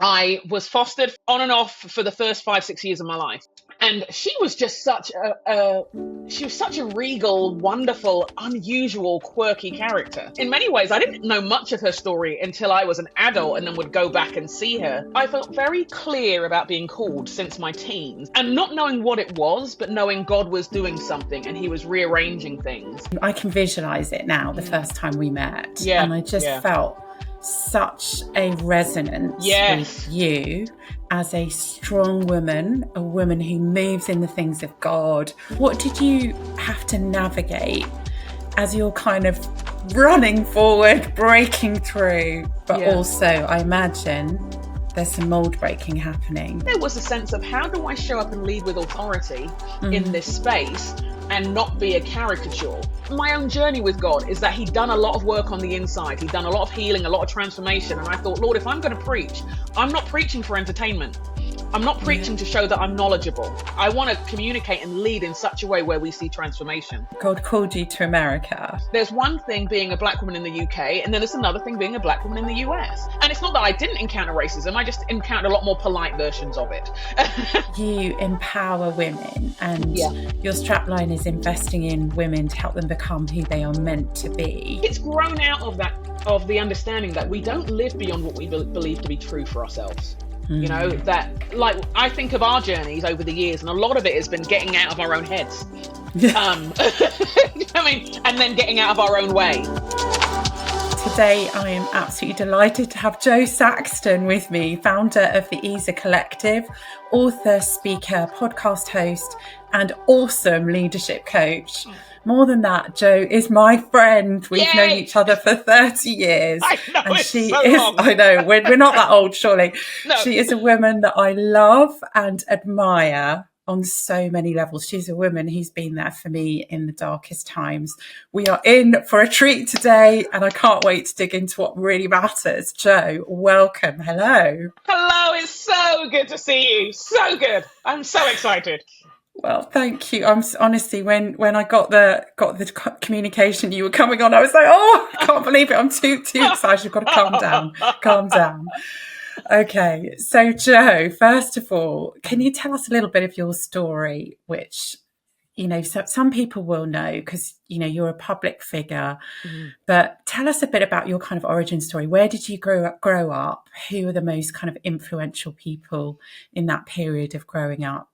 I was fostered on and off for the first 5, 6 years of my life. And she was just she was such a regal, wonderful, unusual, quirky character. In many ways, I didn't know much of her story until I was an adult and then would go back and see her. I felt very clear about being called since my teens and not knowing what it was, but knowing God was doing something and he was rearranging things. I can visualize it now, the first time we met. Yeah, and I just yeah. felt such a resonance Yes. with you as a strong woman, a woman who moves in the things of God. What did you have to navigate as you're kind of running forward, breaking through, but also, I imagine, there's some mold breaking happening? There was a sense of, how do I show up and lead with authority in this space and not be a caricature? My own journey with God is that he'd done a lot of work on the inside. He'd done a lot of healing, a lot of transformation. And I thought, Lord, if I'm going to preach, I'm not preaching for entertainment. I'm not preaching to show that I'm knowledgeable. I want to communicate and lead in such a way where we see transformation. God called you to America. There's one thing being a black woman in the UK, and then there's another thing being a black woman in the US. And it's not that I didn't encounter racism, I just encountered a lot more polite versions of it. You empower women, and your strapline is investing in women to help them become who they are meant to be. It's grown out of that, of the understanding that we don't live beyond what we believe to be true for ourselves. You know, that, like, I think of our journeys over the years, and a lot of it has been getting out of our own heads. I mean, and then getting out of our own way. Today, I am absolutely delighted to have Jo Saxton with me, founder of the Easer Collective, author, speaker, podcast host, and awesome leadership coach. More than that, Jo is my friend. We've known each other for 30 years. I know, and it's she so is, long. I know, we're not that old, surely. No. She is a woman that I love and admire on so many levels. She's a woman who's been there for me in the darkest times. We are in for a treat today, and I can't wait to dig into what really matters. Jo, welcome. Hello. Hello, it's so good to see you. So good. I'm so excited. Well, thank you. I'm honestly, when I got the communication you were coming on, I was like, oh, I can't believe it. I'm too excited. I've got to calm down. Okay, so Jo, first of all, can you tell us a little bit of your story, which, you know, some people will know because, you know, you're a public figure, but tell us a bit about your kind of origin story. Where did you grow up? Who are the most kind of influential people in that period of growing up?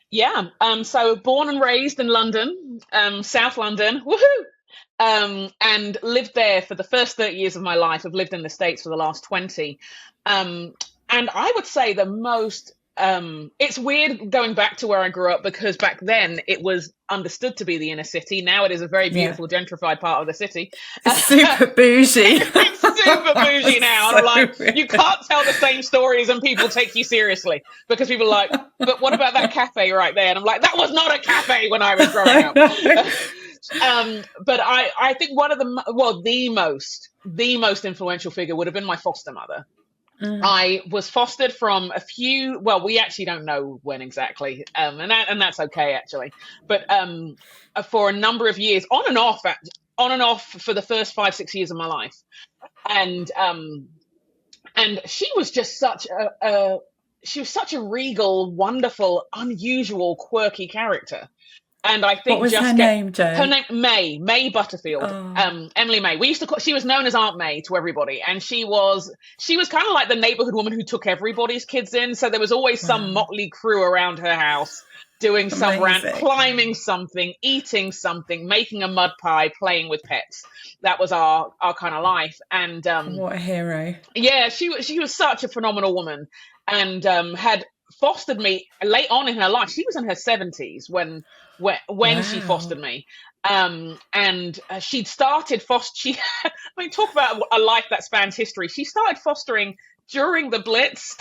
Yeah, so born and raised in London, South London, woohoo! And lived there for the first 30 years of my life. I've lived in the States for the last 20. And I would say the most, it's weird going back to where I grew up, because back then it was understood to be the inner city. Now it is a very beautiful, gentrified part of the city. It's super bougie. It's super bougie now. And I'm like, weird. You can't tell the same stories and people take you seriously, because people are like, but what about that cafe right there? And I'm like, that was not a cafe when I was growing up. But I think one of the most influential figure would have been my foster mother. I was fostered from we actually don't know when exactly, and that's okay actually. But for a number of years, on and off for the first 5, 6 years of my life, and she was just such a regal, wonderful, unusual, quirky character. And I think what was her name, Jo? Her name May Butterfield. Emily May. She was known as Aunt May to everybody, and she was kind of like the neighborhood woman who took everybody's kids in. So there was always some motley crew around her house doing some rant, climbing something, eating something, making a mud pie, playing with pets. That was our kind of life. And what a hero! Yeah, she was such a phenomenal woman, and had fostered me late on in her life. She was in her 70s when she fostered me, and she'd started I mean, talk about a life that spans history. She started fostering during the Blitz.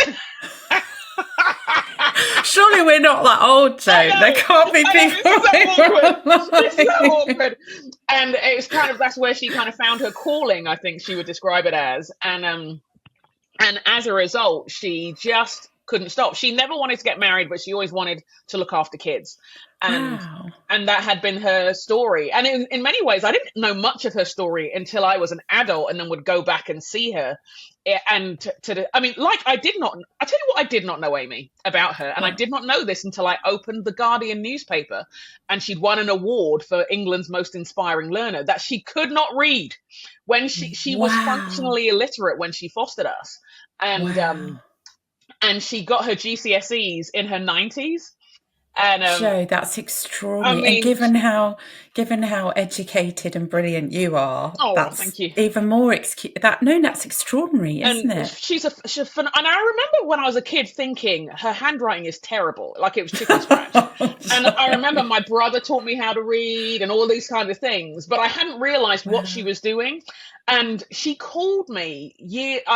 Surely we're not that old, Jo. There can't be people. It's so awkward. And it was that's where she kind of found her calling, I think she would describe it as. And as a result, she just couldn't stop. She never wanted to get married, but she always wanted to look after kids. and Wow. that had been her story. And in many ways, I didn't know much of her story until I was an adult, and then would go back and see her. I mean, like, I tell you what, I did not know, Amy, about her, and I What? did not know this until I opened the Guardian newspaper, and she'd won an award for England's most inspiring learner. That she could not read when she was Wow. functionally illiterate when she fostered us, and Wow. she got her GCSEs in her 90s. And Joe, that's I extraordinary. And mean, given how educated and brilliant you are, oh, that's thank you. even more that's extraordinary, isn't And it? and I remember when I was a kid thinking her handwriting is terrible, like it was chicken scratch. And I remember my brother taught me how to read and all these kind of things, but I hadn't realized what she Wow. was doing. And she called me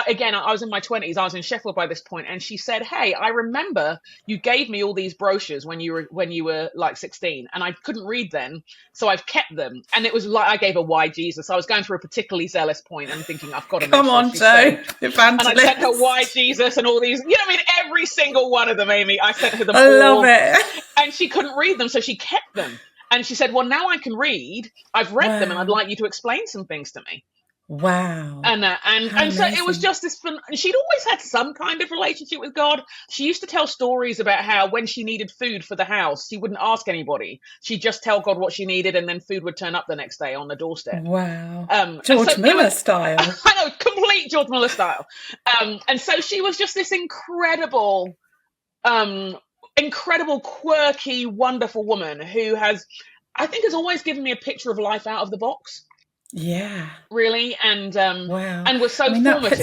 again, I was in my 20s. I was in Sheffield by this point, and she said, "Hey, I remember you gave me all these brochures when you were like 16, and I couldn't read then, so I've kept them." And it was like I gave her Why Jesus. I was going through a particularly zealous point and thinking, I've got to make Come sure on, she's Joe, saved. And I sent her Why evangelist. Jesus and all these, I mean, every single one of them, Amy. I sent her them I love all, it. and she couldn't read them, so she kept them. And she said, "Well, now I can read. I've read them, and I'd Wow. like you to explain some things to me." Wow. How And so it was amazing. just this fun. She'd always had some kind of relationship with God. She used to tell stories about how when she needed food for the house, she wouldn't ask anybody. She'd just tell God what she needed, and then food would turn up the next day on the doorstep. Wow. And so George it was, Miller style. I know, complete George Miller style. And so she was just this um, incredible, quirky, wonderful woman who I think, has always given me a picture of life out of the box, Yeah. really, Wow. and was I so mean, formative.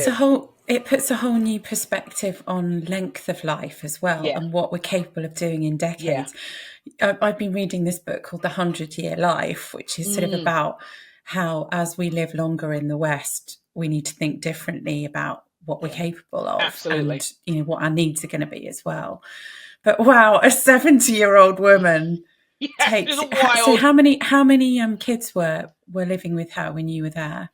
it puts a whole new perspective on length of life as well, Yeah, and what we're capable of doing in yeah. decades. I've been reading this book called The 100-Year Life, which is sort of Mm, about how, as we live longer in the West, we need to think differently about what we're yeah, capable of, absolutely. and what our needs are going to be as well. But wow, a 70-year-old woman Yeah, takes. it's So wild. how many kids were living with her when you were there?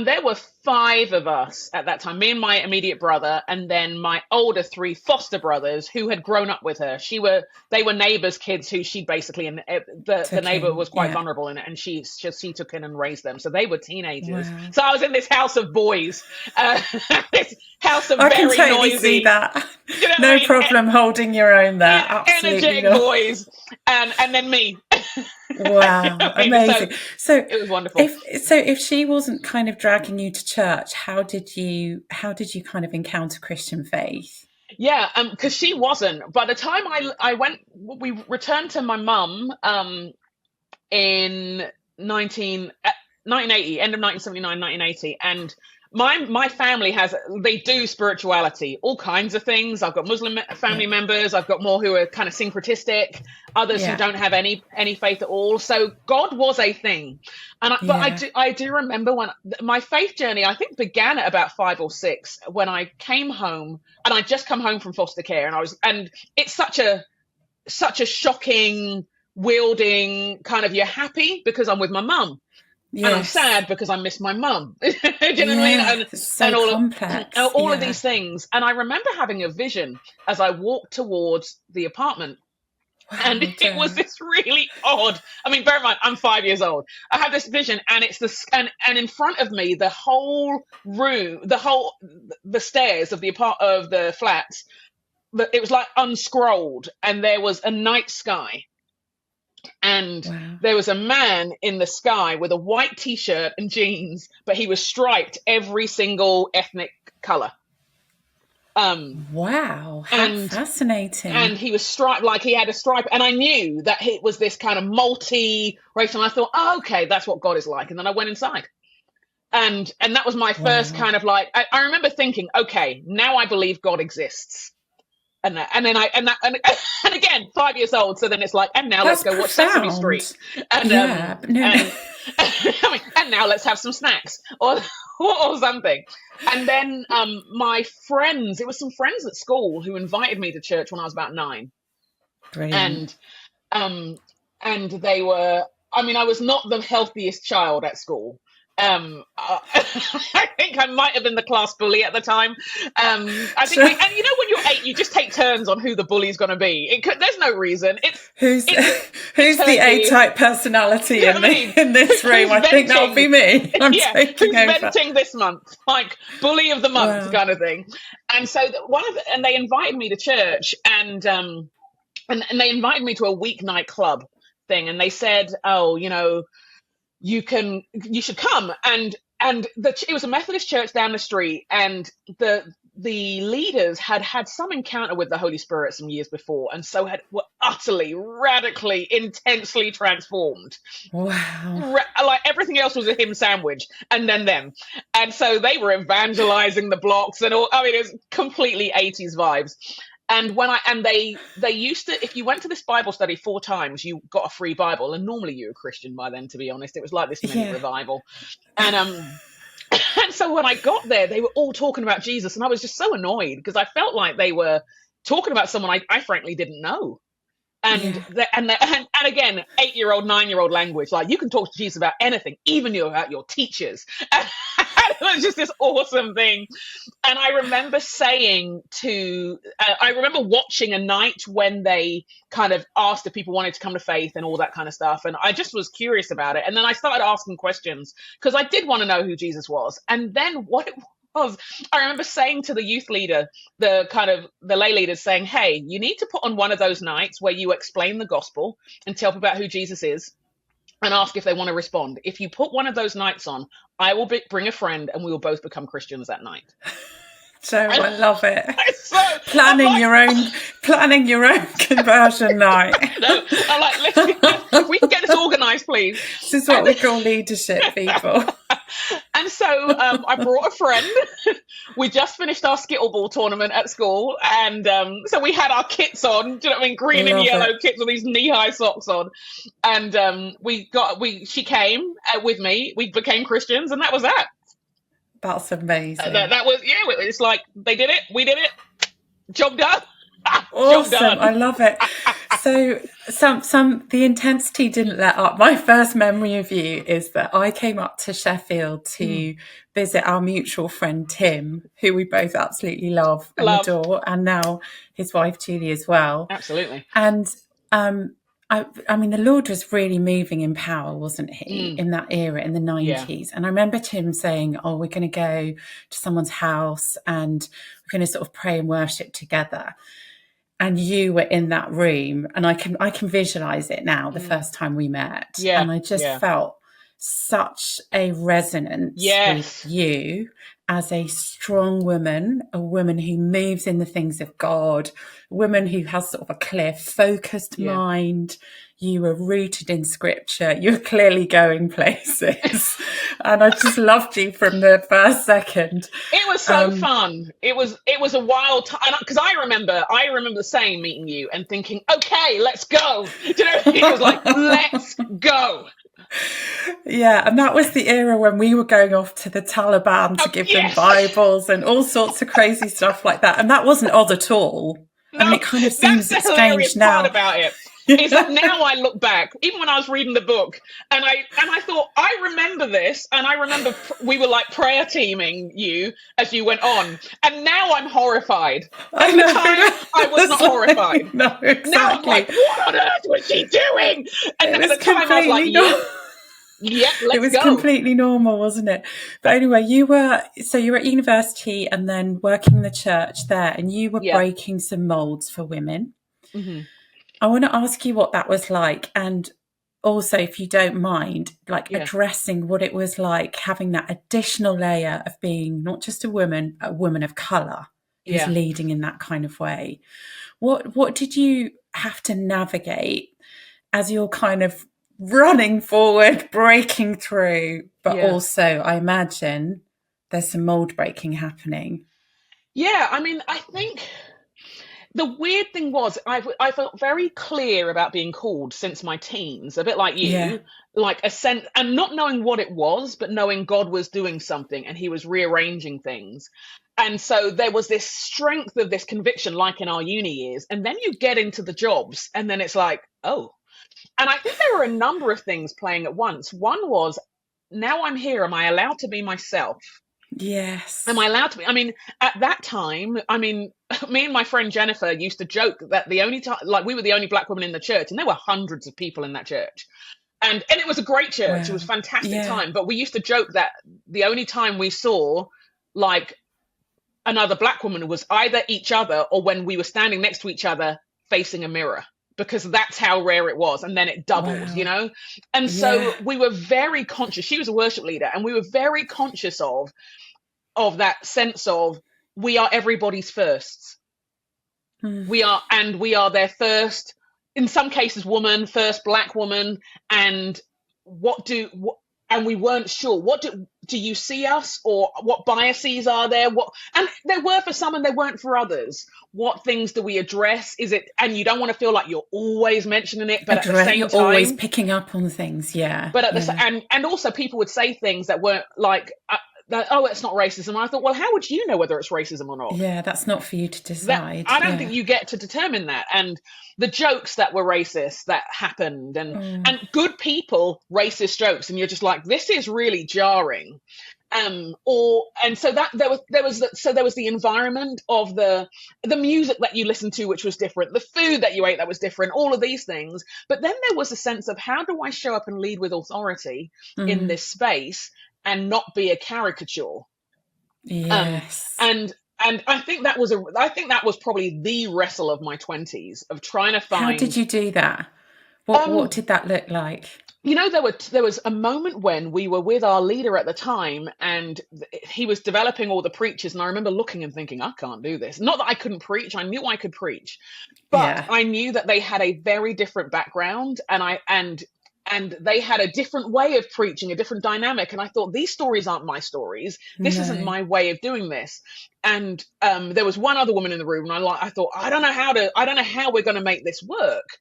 There were five of us at that time, me and my immediate brother, and then my older three foster brothers who had grown up with her. They were neighbors' kids who she basically, and the Took neighbor in, was quite yeah. vulnerable, and she took in and raised them. So they were teenagers. Wow. So I was in this house of boys, uh, this house of I can very totally see noisy, that. you know what I No mean? problem holding your own there. Absolutely Energetic not. boys, and then me. You know Wow, what I mean? So amazing. So it was wonderful. if she wasn't kind of dragging you to church, how did you kind of encounter Christian faith? Yeah, because she wasn't. By the time I went, we returned to my mum in 1980, end of 1979, 1980, and my family they do spirituality, all kinds of things. I've got Muslim Yeah. family members. I've got more who are kind of syncretistic, others who Yeah. don't have any faith at all. So God was a thing, but Yeah. I do remember when my faith journey, I think, began at about 5 or 6, when I came home, and I'd just come home from foster care, and it's such a shocking, wielding kind of, you're happy because I'm with my mum, and I'm Yes. sad because I miss my mum. Do you know what I mean? Yeah. It's so And complex. all of Yeah. these things. And I remember having a vision as I walked towards the apartment. And Wow, it was Joe. this really odd. I mean, bear in mind, I'm 5 years old. I have this vision, and it's and in front of me, the whole room, the stairs of the flats. It was like unscrolled, and there was a night sky, and Wow. there was a man in the sky with a white t-shirt and jeans, but he was striped every single ethnic color. Wow. How And fascinating. he was striped, like he had a stripe, and I knew that it was this kind of multi-racial, and I thought, oh, okay, that's what God is like. And then I went inside, and that was my first Wow. kind of like, I remember thinking, okay, now I believe God exists. And then and again, 5 years old. So then it's like, and now let's That's go watch Sesame Street, profound. and Yeah. No, no. and I mean, and now let's have some snacks, or something. And then it was some friends at school who invited me to church when I was about 9, Brilliant. and um they were. I mean, I was not the healthiest child at school. I think I might have been the class bully at the time. I think So, and when you're 8, you just take turns on who the bully's going to be. There's no reason. Who's It who's the totally, A-type personality you know in what I mean? in this room? Who's I think that'll be venting? me. I'm Yeah, taking who's over. venting this month? Like bully of the month Wow. kind of thing. And so and they invited me to church, and they invited me to a weeknight club thing, and they said, oh, you should come. It was a Methodist church down the street, and the leaders had some encounter with the Holy Spirit some years before, and so were utterly, radically, intensely transformed. Wow. Like everything else was a him sandwich, and then them. And so they were evangelizing the blocks and all. I mean, it was completely 80s vibes. And they used to, if you went to this Bible study 4 times, you got a free Bible. And normally you were a Christian by then, to be honest. It was like this mini Yeah. revival. And and so when I got there, they were all talking about Jesus, and I was just so annoyed because I felt like they were talking about someone I frankly didn't know. And Yeah. and again, 8-year-old, 9-year-old language. Like, you can talk to Jesus about anything, even about your teachers. It was just this awesome thing. And I remember I remember watching a night when they kind of asked if people wanted to come to faith and all that kind of stuff. And I just was curious about it. And then I started asking questions because I did want to know who Jesus was. And then what it was, I remember saying to the youth leader, the lay leaders, saying, hey, you need to put on one of those nights where you explain the gospel and tell people about who Jesus is and ask if they want to respond. If you put one of those nights on, I will bring a friend and we will both become Christians that night. Joe, I love it. So, planning your own conversion night. I'm like, if we can get this organized, please. This is what we call leadership, people. And so I brought a friend. We just finished our skittleball tournament at school, and so we had our kits on. Do you know what I mean? Green and yellow kits with these knee-high socks on. And she came with me. We became Christians, and that was that. That's amazing. That was, yeah. It's like they did it, we did it. Job done. Awesome. Job done. I love it. So the intensity didn't let up. My first memory of you is that I came up to Sheffield to visit our mutual friend Tim, who we both absolutely love and adore, and now his wife Julie as well. Absolutely. And I mean, the Lord was really moving in power, wasn't he, in that era, in the 90s? Yeah. And I remember Tim saying, oh, we're going to go to someone's house and we're going to sort of pray and worship together. And you were in that room, and I can visualize it now, the first time we met. Yeah. And I just felt such a resonance with you as a strong woman, a woman who moves in the things of God, a woman who has sort of a clear, focused mind. You were rooted in scripture. You're clearly going places. And I just loved you from the first second. It was so fun. It was a wild time. Because I remember the same meeting you and thinking, okay, let's go. Do you know, it was like, let's go. Yeah, and that was the era when we were going off to the Taliban to give them Bibles and all sorts of crazy stuff like that. And that wasn't odd at all. No, I mean, it kind of seems strange now. Part about it. It's like, now I look back, even when I was reading the book, and I thought, I remember this, and I remember we were like prayer teaming you as you went on, and now I'm horrified. At the time, I was not horrified. No, exactly. Now I'm like, what on earth was she doing? And at the time, I was like, yeah, let's go. It was completely normal, wasn't it? But anyway, you were at university and then working in the church there, and you were breaking some molds for women. Mm-hmm. I want to ask you what that was like, and also, if you don't mind, like addressing what it was like having that additional layer of being not just a woman of colour who's leading in that kind of way. What did you have to navigate as you're kind of running forward, breaking through, but also, I imagine, there's some mold breaking happening. Yeah, I mean, I think the weird thing was I felt very clear about being called since my teens, a bit like you, like a sense, and not knowing what it was, but knowing God was doing something and he was rearranging things. And so there was this strength of this conviction, like in our uni years. And then you get into the jobs and then it's like, oh. And I think there were a number of things playing at once. One was, now I'm here, am I allowed to be myself? Yes. Am I allowed to be? I mean, at that time, I mean, me and my friend Jennifer used to joke that the only time, like, we were the only black woman in the church, and there were hundreds of people in that church. And it was a great church. It was a Wow. fantastic Yeah. time. But we used to joke that the only time we saw like another black woman was either each other or when we were standing next to each other facing a mirror, because that's how rare it was. And then it doubled, you Wow. know? And Yeah. so we were very conscious. She was a worship leader, and we were very conscious of that sense of, we are everybody's firsts. Mm. We are their first, in some cases, woman, first black woman. And and we weren't sure, what do you see us, or what biases are there, and there were for some and there weren't for others. What things do we address? Is it, and you don't want to feel like you're always mentioning it, but at the same You're always time, picking up on things. Yeah. but at Yeah. and also people would say things that weren't like, that, oh, it's not racism. And I thought, well, how would you know whether it's racism or not? Yeah. That's not for you to That, decide. I don't Yeah. think you get to determine that. And the jokes that were racist that happened, and good people racist jokes, and you're just like, this is really jarring. And so that there was the environment of the music that you listened to, which was different, the food that you ate that was different, all of these things. But then there was a sense of, how do I show up and lead with authority in this space and not be a caricature? Yes. And I think that was probably the wrestle of my 20s, of trying to find. How did you do that? What did that look like? You know, there was a moment when we were with our leader at the time, and he was developing all the preachers, and I remember looking and thinking, I can't do this. Not that I couldn't preach, I knew I could preach, but Yeah. I knew that they had a very different background, and they had a different way of preaching, a different dynamic. And I thought, these stories aren't my stories. This isn't No. my way of doing this. And there was one other woman in the room, and I thought, I don't know how we're going to make this work,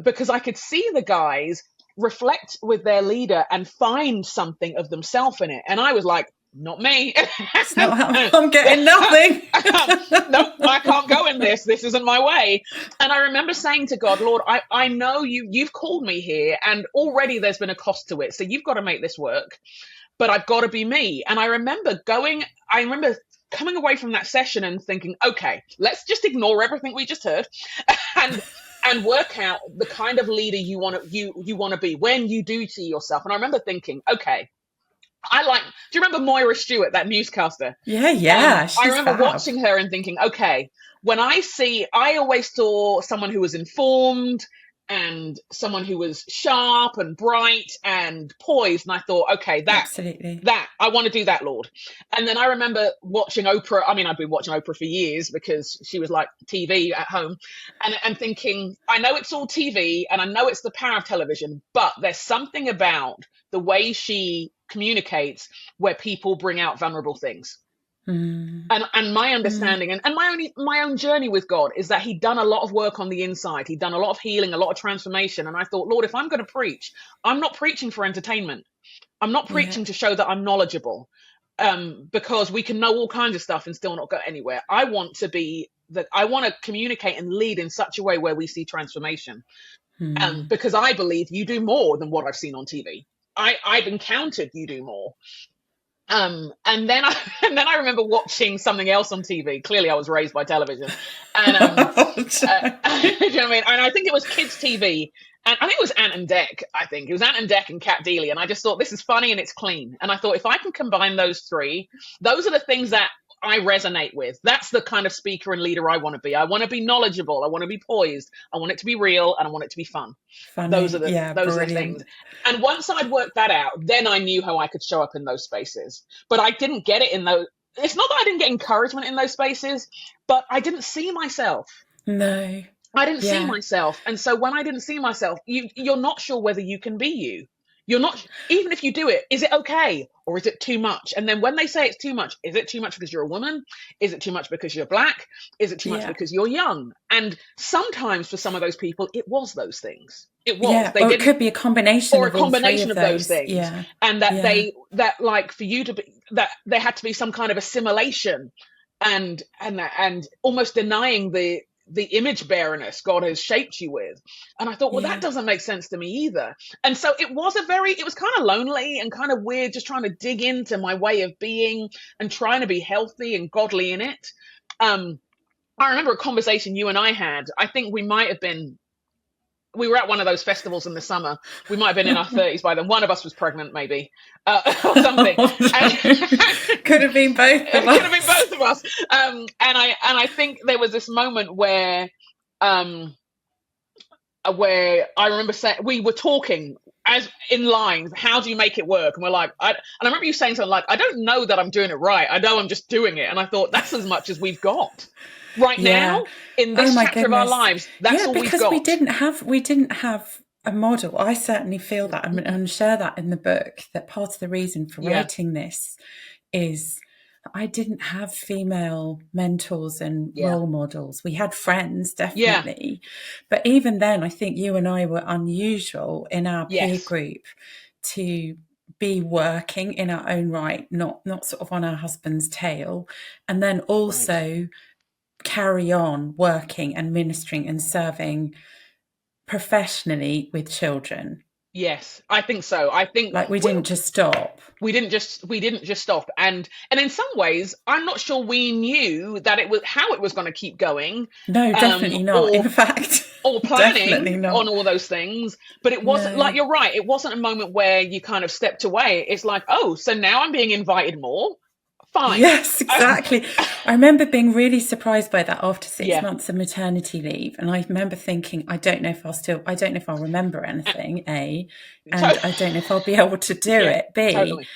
because I could see the guys reflect with their leader and find something of themselves in it. And I was like, not me. It's not how I'm getting nothing. No, I can't go in this. This isn't my way. And I remember saying to God, Lord, I know you've called me here, and already there's been a cost to it. So you've got to make this work, but I've got to be me. And I remember coming away from that session and thinking, okay, let's just ignore everything we just heard and work out the kind of leader you want to be when you do see yourself. And I remember thinking, okay, do you remember Moira Stewart, that newscaster? Yeah. I remember watching her and thinking, okay, I always saw someone who was informed and someone who was sharp and bright and poised. And I thought, okay, I want to do that, Lord. And then I remember watching Oprah. I mean, I've been watching Oprah for years because she was like TV at home, and thinking, I know it's all TV and I know it's the power of television, but there's something about the way she communicates where people bring out vulnerable things. And my understanding and my own journey with God is that he'd done a lot of work on the inside. He'd done a lot of healing, a lot of transformation. And I thought, Lord, if I'm going to preach, I'm not preaching for entertainment. I'm not preaching to show that I'm knowledgeable, because we can know all kinds of stuff and still not go anywhere. I want to communicate and lead in such a way where we see transformation. Because I believe you do more than what I've seen on TV. I've encountered you do more. And then I remember watching something else on TV. Clearly, I was raised by television, and do you know what I mean? And I think it was kids' TV, and I think it was Ant and Dec. I think it was Ant and Dec and Cat Deeley, and I just thought, this is funny and it's clean. And I thought, if I can combine those three, those are the things that I resonate with. That's the kind of speaker and leader I want to be. I want to be knowledgeable. I want to be poised. I want it to be real, and I want it to be fun. Funny. Those are the things. And once I'd worked that out, then I knew how I could show up in those spaces. But I didn't get it in those. It's not that I didn't get encouragement in those spaces, but I didn't see myself. No. I didn't see myself. And so when I didn't see myself, you're not sure whether you can be you. You're not, even if you do it, is it okay? Or is it too much? And then when they say it's too much, is it too much because you're a woman? Is it too much because you're black? Is it too much because you're young? And sometimes for some of those people, it was those things. It was. Yeah. Or it could be a combination or a combination of those things. Yeah. And that like for you to be, that there had to be some kind of assimilation and almost denying the image bearerness God has shaped you with. And I thought, well, that Yeah. doesn't make sense to me either. And so it was kind of lonely and kind of weird, just trying to dig into my way of being and trying to be healthy and godly in it. I remember a conversation you and I had. I think we were at one of those festivals in the summer. We might have been in our 30s by then. One of us was pregnant, maybe, or something. Oh, no. Could have been both of us. It could have been both of us. And I think there was this moment where I remember saying, we were talking as in lines, how do you make it work? And we're like, and I remember you saying something like, I don't know that I'm doing it right. I know I'm just doing it. And I thought, that's as much as we've got right now in this chapter of our lives. That's all we've got. Because we didn't have a model. I certainly feel that and share that in the book, that part of the reason for writing this is I didn't have female mentors and role models. We had friends, definitely. But even then, I think you and I were unusual in our peer group to be working in our own right, not sort of on our husband's tail. And then also carry on working and ministering and serving professionally with children. Yes, I think so. I think we didn't just stop. We didn't just stop. And in some ways, I'm not sure we knew that how it was going to keep going. No, definitely not. In fact, or planning on all those things. But it wasn't like, you're right. It wasn't a moment where you kind of stepped away. It's like, oh, so now I'm being invited more. Fine. Yes, exactly. I remember being really surprised by that after 6 months of maternity leave. And I remember thinking, I don't know if I'll remember anything, A, and I don't know if I'll be able to do it, B. Totally.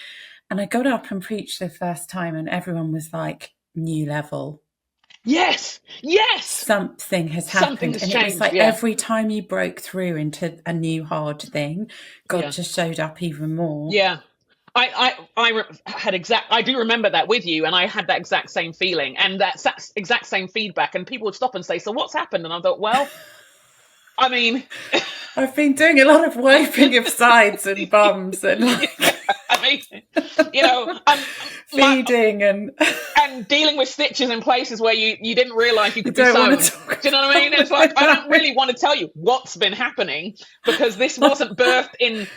And I got up and preached the first time and everyone was like, new level. Yes. Something has happened. Something has and changed, it was like every time you broke through into a new hard thing, God just showed up even more. Yeah. I do remember that with you, and I had that exact same feeling and that exact same feedback, and people would stop and say, so what's happened? And I thought, well, I mean, I've been doing a lot of wiping of sides and bums and I mean, feeding and dealing with stitches in places where you didn't realize you could be sewn. Do you know what I mean? It's like, I don't really want to tell you what's been happening, because this wasn't birthed in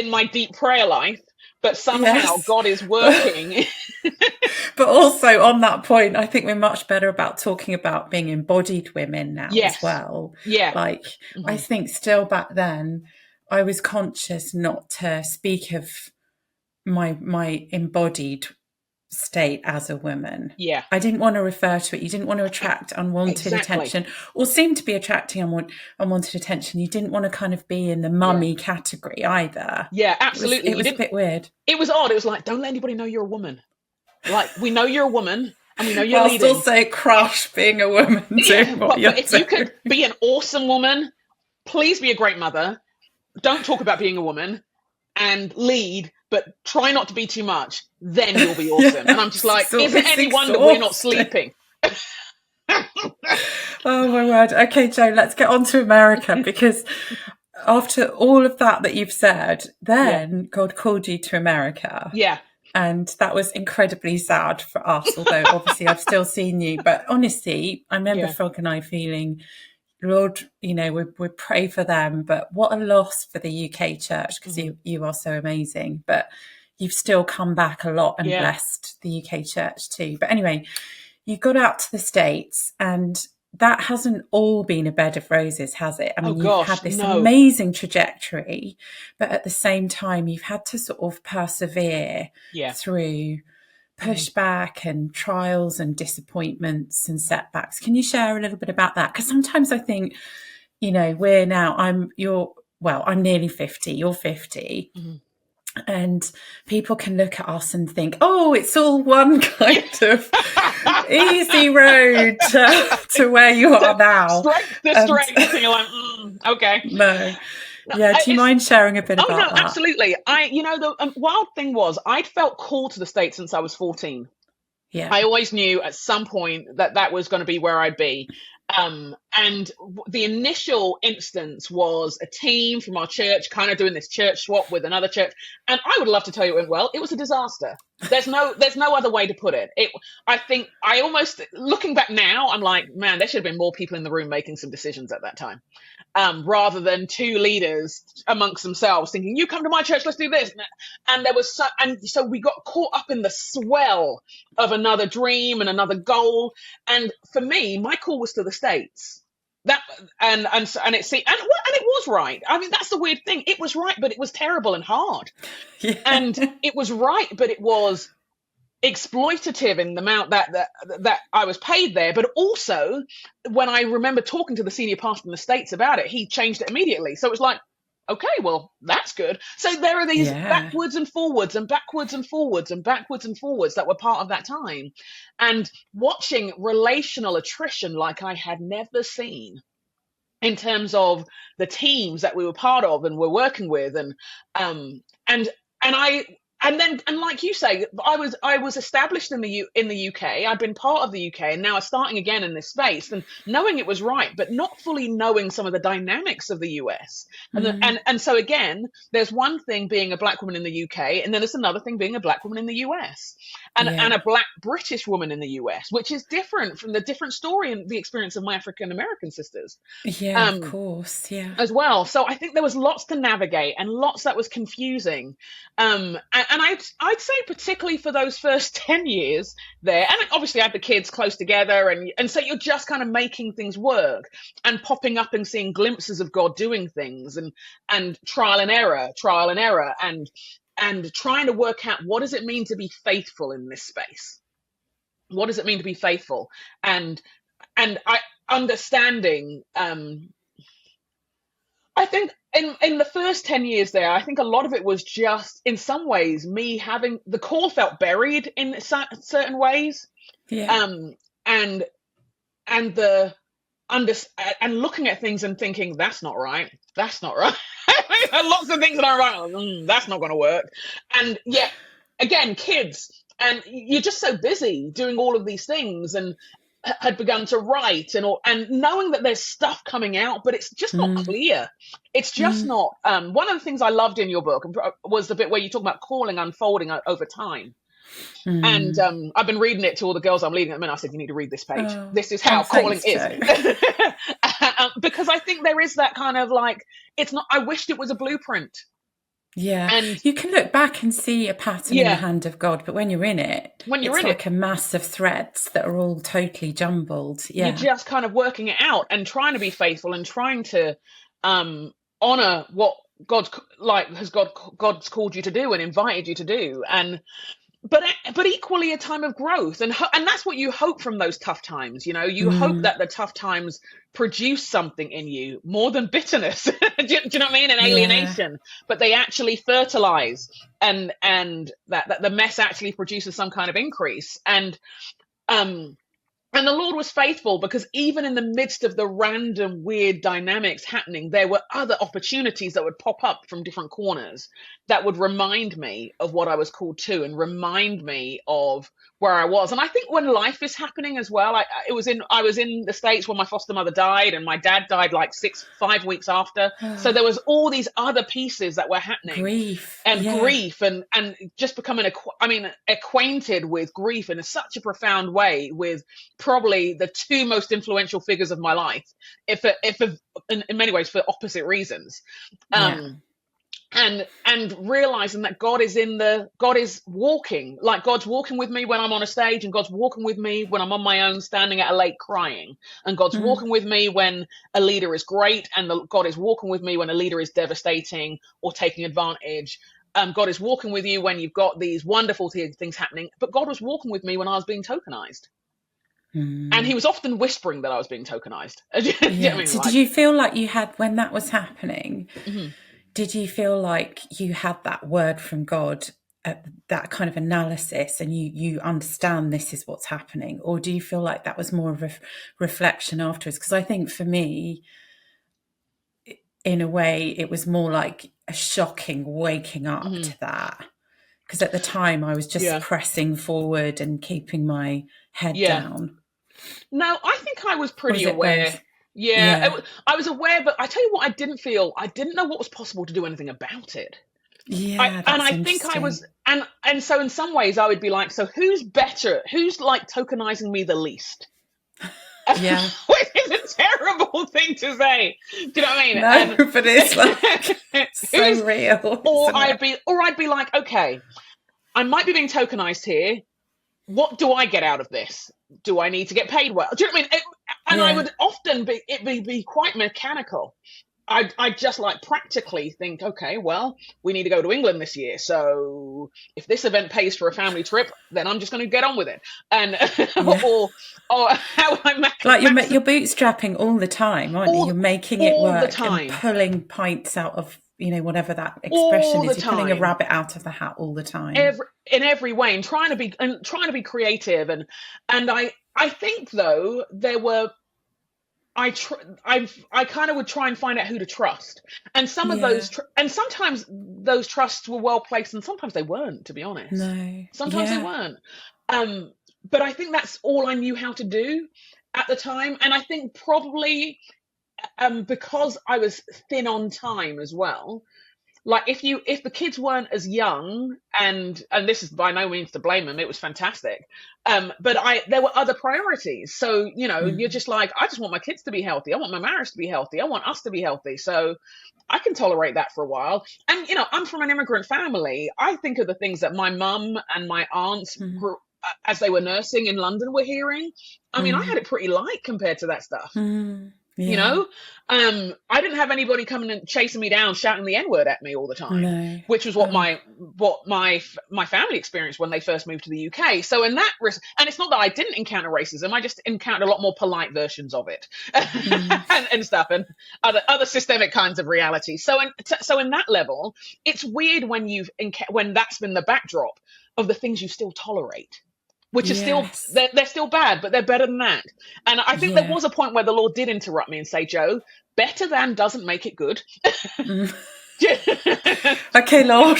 my deep prayer life. But somehow God is working. But also on that point, I think we're much better about talking about being embodied women now as well. Yeah. I think still back then, I was conscious not to speak of my embodied state as a woman. Yeah. I didn't want to refer to it. You didn't want to attract unwanted attention or seem to be attracting unwanted attention. You didn't want to kind of be in the mummy category either. Yeah, absolutely. It was a bit weird. It was odd. It was like, don't let anybody know you're a woman. Like, we know you're a woman and we know you're leading. I'll still say crush being a woman too. But if you could be an awesome woman, please be a great mother. Don't talk about being a woman and lead, but try not to be too much. Then you'll be awesome. And I'm just like, is it any wonder we're not sleeping? Oh my word. Okay, Jo, let's get on to America, because after all of that you've said, then God called you to America. Yeah. And that was incredibly sad for us, although obviously I've still seen you. But honestly, I remember Frog and I feeling, Lord, we pray for them, but what a loss for the UK church, because you are so amazing. But you've still come back a lot and blessed the UK church too. But anyway, you got out to the States, and that hasn't all been a bed of roses, has it? I mean, you've had this amazing trajectory, but at the same time, you've had to sort of persevere through pushback and trials and disappointments and setbacks. Can you share a little bit about that? Because sometimes I think, I'm nearly 50, you're 50. Mm-hmm. And people can look at us and think, oh, it's all one kind of easy road to where you are now. Straight. You're like, okay. No. Yeah, do you mind sharing a bit about that? Absolutely. The wild thing was, I'd felt called to the States since I was 14. Yeah. I always knew at some point that was going to be where I'd be. And the initial instance was a team from our church kind of doing this church swap with another church. And I would love to tell you it went well. It was a disaster. There's no other way to put it. I think I almost, looking back now, I'm like, man, there should have been more people in the room making some decisions at that time, rather than two leaders amongst themselves thinking, "You come to my church, let's do this." And so we got caught up in the swell of another dream and another goal. And for me, my call was to the States. That and it was right. I mean, that's the weird thing. It was right, but it was terrible and hard. Yeah. And it was right, but it was exploitative in the amount that I was paid there. But also, when I remember talking to the senior pastor in the States about it, he changed it immediately. So it was like, okay, well, that's good. So there are these backwards and forwards and backwards and forwards and backwards and forwards that were part of that time. And watching relational attrition like I had never seen, in terms of the teams that we were part of and were working with, and like you say, I was established in the UK. I'd been part of the UK, and now I'm starting again in this space, and knowing it was right, but not fully knowing some of the dynamics of the US. And so again, there's one thing being a black woman in the UK, and then there's another thing being a black woman in the US, and a black British woman in the US, which is different from the different story and the experience of my African American sisters. Yeah, of course, yeah. As well. So I think there was lots to navigate and lots that was confusing. And I'd say particularly for those first 10 years there, and obviously I had the kids close together, and so you're just kind of making things work and popping up and seeing glimpses of God doing things, and trial and error, and trying to work out, what does it mean to be faithful in this space? What does it mean to be faithful? And I understanding, I think in the first 10 years there, I think a lot of it was just, in some ways, me having the call felt buried in certain ways. Yeah. And looking at things and thinking, that's not right. That's not right. Lots of things that are right. That's not going to work. And yet, again, kids, and you're just so busy doing all of these things, and had begun to write and knowing that there's stuff coming out, but it's just not clear. It's just not. One of the things I loved in your book was the bit where you talk about calling unfolding over time. And I've been reading it to all the girls I'm leading at the minute. I said, you need to read this page. This is how calling is. Because I think there is that kind of like, it's not, I wished it was a blueprint. Yeah, and you can look back and see a pattern in the hand of God, but when you're in it, it's like a mass of threads that are all totally jumbled. Yeah, you're just kind of working it out and trying to be faithful and trying to honor what God's called you to do and invited you to do, but equally a time of growth, and that's what you hope from those tough times. You know, you hope that the tough times produce something in you more than bitterness. do you know what I mean? And alienation, but they actually fertilize, and that the mess actually produces some kind of increase. And the Lord was faithful, because even in the midst of the random weird dynamics happening, there were other opportunities that would pop up from different corners that would remind me of what I was called to, and remind me of where I was. And I think when life is happening as well, I was in the States when my foster mother died, and my dad died like 5 weeks after. So there was all these other pieces that were happening. Grief. And just becoming acquainted with grief in such a profound way, with probably the two most influential figures of my life, if in many ways for opposite reasons. And realizing that God is walking, like God's walking with me when I'm on a stage, and God's walking with me when I'm on my own standing at a lake crying, and God's walking with me when a leader is great, and God is walking with me when a leader is devastating or taking advantage. God is walking with you when you've got these wonderful things happening, but God was walking with me when I was being tokenized. And he was often whispering that I was being tokenized. So did you feel like you had, when that was happening, did you feel like you had that word from God, that kind of analysis, and you understand this is what's happening? Or do you feel like that was more of a reflection afterwards? Because I think for me, in a way, it was more like a shocking waking up to that. Because at the time I was just pressing forward and keeping my head down. No, I think I was pretty aware. I was aware, but I tell you what, I didn't know what was possible to do anything about it. Yeah, And that's I think I interesting. was, and so in some ways I would be like, so who's better? Who's like tokenizing me the least? Yeah. Which is a terrible thing to say. Do you know what No, but it's like I mean? so Who's, real, or isn't it? I'd be like, okay, I might be being tokenized here. What do I get out of this? Do I need to get paid well? Do you know what I mean? And I Yeah. would often be quite mechanical. I just like practically think, okay, well, we need to go to England this year. So if this event pays for a family trip, then I'm just going to get on with it. And Yeah. or how I Like max you're bootstrapping all the time, aren't you? You're all making it all the work and time, pulling pints out of, whatever that expression all the is. You're pulling a time, rabbit out of the hat all the time. every in every way, and trying to be creative. And I think though there were I kind of would try and find out who to trust, and Yeah. and sometimes those trusts were well placed, and sometimes they weren't. To be honest, No. sometimes they Yeah. weren't. Um, but I think that's all I knew how to do at the time, and I think probably because I was thin on time as well, like if the kids weren't as young, and this is by no means to blame them, it was fantastic, but I there were other priorities. So you're Mm. just like, I just want my kids to be healthy, I want my marriage to be healthy, I want us to be healthy, so I can tolerate that for a while. And I'm from an immigrant family. I think of the things that my mum and my aunts Mm. grew as they were nursing in London were hearing. I mean, I had Mm. it pretty light compared to that stuff. Mm. you Yeah. know I didn't have anybody coming and chasing me down shouting the n-word at me all the time, No. which was Oh. what my family experienced when they first moved to the UK. So in that and it's not that I didn't encounter racism, I just encountered a lot more polite versions of it. Mm. And stuff, and other systemic kinds of reality. So in that level, it's weird when when that's been the backdrop of the things you still tolerate, which is still, Yes. they're still bad, but they're better than that. And I think there Yeah. was a point where the Lord did interrupt me and say, Joe, better than doesn't make it good. Mm. Okay, Lord.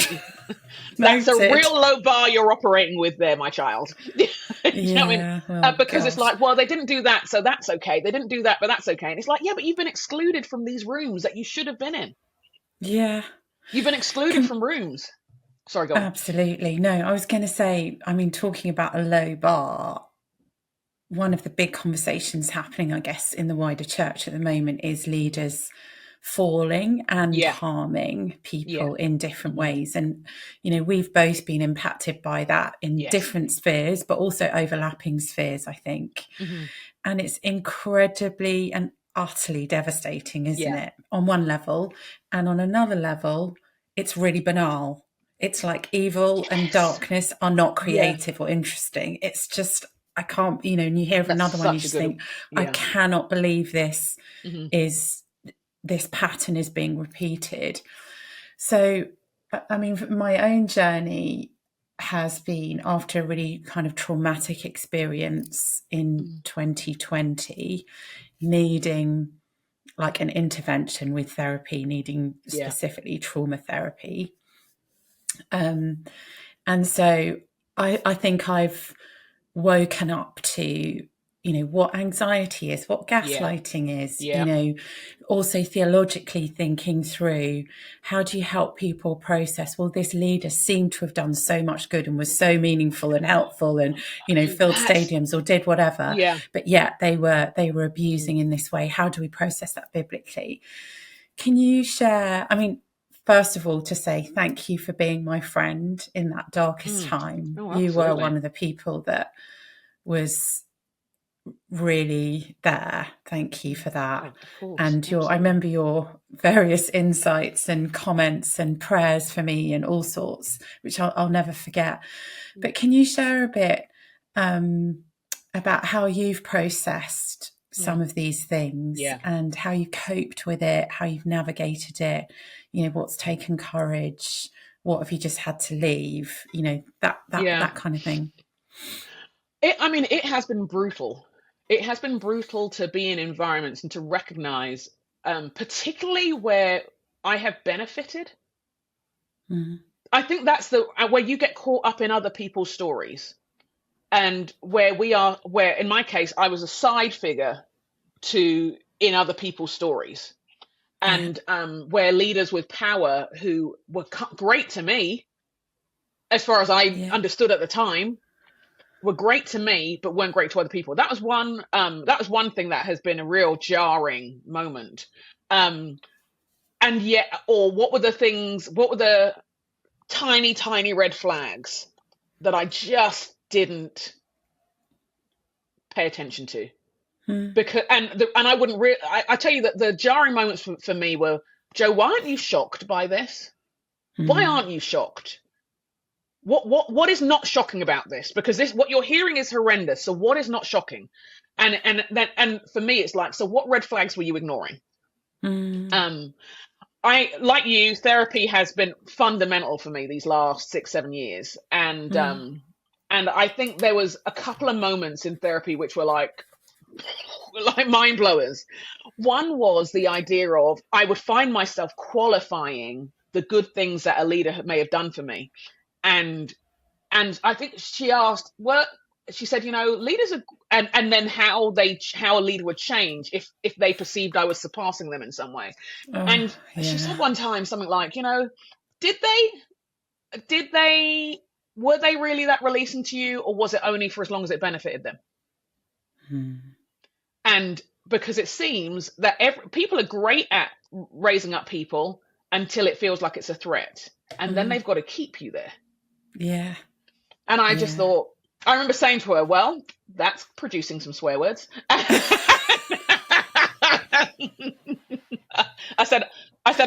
That's a Noted. real low bar you're operating with there, my child. You know what I mean? Yeah. Oh Because it's gosh. like, well, they didn't do that, so that's okay. They didn't do that, but that's okay. And it's like, yeah, but you've been excluded from these rooms that you should have been in. Yeah. You've been excluded Can from rooms. Sorry, go on. absolutely. No, I was going to say, I mean, talking about a low bar, one of the big conversations happening, I guess, in the wider church at the moment is leaders falling and Yeah, harming yeah, people in different hmm, ways. And, we've both been impacted by that in yes, different spheres, but also overlapping spheres, I think. hmm, And it's incredibly and utterly devastating, isn't yeah, it? On one level. And on another level, it's really banal. It's like evil and yes, darkness are not yeah. creative or interesting. It's just, I can't, and you hear of That's another one, you such a just good, think, I yeah. cannot believe Hmm. is this pattern is being repeated. So, I mean, my own journey has been after a really kind of traumatic experience in Mm. 2020, needing like an intervention with therapy, needing Yeah. specifically trauma therapy. And so I think I've woken up to, what anxiety is, what Yeah. gaslighting is, Yeah. also theologically thinking through how do you help people process, well, this leader seemed to have done so much good and was so meaningful and helpful and, filled That's, stadiums or did whatever, yeah. but yet they were Mm. abusing in this way. How do we process that biblically? Can you share, I mean, first of all, to say thank you for being my friend in that darkest Mm. time. Oh, You were absolutely. one of the people that was really there. Thank you for that. Oh, of course. And I Absolutely. remember your various insights and comments and prayers for me and all sorts, which I'll never forget. But can you share a bit about how you've processed some Mm. of these things Yeah. and how you coped with it, how you've navigated it, what's taken courage, what have you just had to leave, Yeah. that kind of thing. I mean, it has been brutal. It has been brutal to be in environments and to recognize, particularly where I have benefited. Mm. I think that's the where you get caught up in other people's stories, and where in my case, I was a side figure to in other people's stories. and where leaders with power who were great to me, as far as I understood at the time, were great to me, but weren't great to other people. That was one. That was one thing that has been a real jarring moment. And yet, or what were the things? What were the tiny, tiny red flags that I just didn't pay attention to? Because and I wouldn't I tell you that the jarring moments for me were, Joe, why aren't you shocked by this? Why aren't you shocked? What is not shocking about this? Because this, what you're hearing is horrendous. So what is not shocking? And for me, it's like, so what red flags were you ignoring? I, like you, therapy has been fundamental for me these last 6-7 years, and I think there was a couple of moments in therapy which were like mind blowers. One was the idea of, I would find myself qualifying the good things that a leader may have done for me. And I think she asked, well, she said, leaders are, and then how a leader would change if they perceived I was surpassing them in some way. She said one time something like, were they really that releasing to you, or was it only for as long as it benefited them? And because it seems that people are great at raising up people until it feels like it's a threat, and then they've got to keep you there. Yeah. And I just thought, I remember saying to her, well, that's producing some swear words. I said,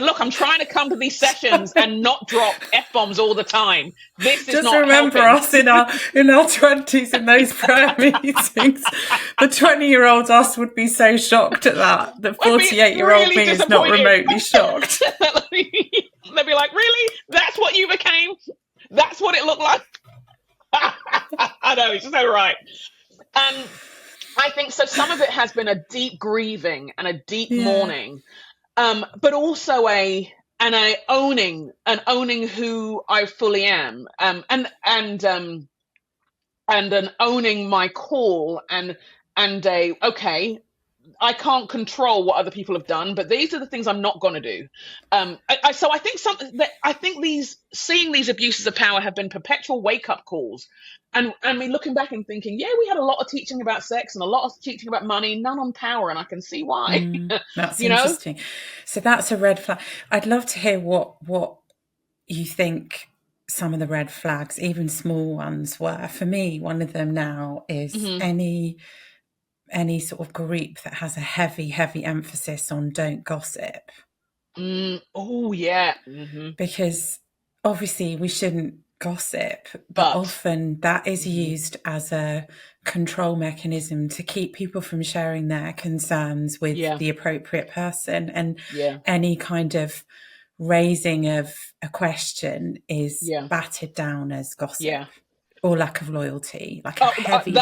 look, I'm trying to come to these sessions and not drop F-bombs all the time. This is just not remember helping. us in our 20s in those prayer meetings. The 20-year-old us would be so shocked at that. The 48-year-old me is not remotely shocked. They'd be like, really? That's what you became? That's what it looked like? I know, it's so right. And I think so. Some of it has been a deep grieving and a deep mourning, but also an owning who I fully am, and an owning my call, and okay, I can't control what other people have done, but these are the things I'm not going to do. So I think seeing these abuses of power have been perpetual wake-up calls. And I mean, looking back and thinking, we had a lot of teaching about sex and a lot of teaching about money, none on power, and I can see why. That's interesting. So that's a red flag. I'd love to hear what you think some of the red flags, even small ones, were. For me, one of them now is any sort of group that has a heavy emphasis on don't gossip. Oh, yeah. Because obviously we shouldn't gossip, but often that is used as a control mechanism to keep people from sharing their concerns with the appropriate person. And any kind of raising of a question is battered down as gossip or lack of loyalty, like a heavy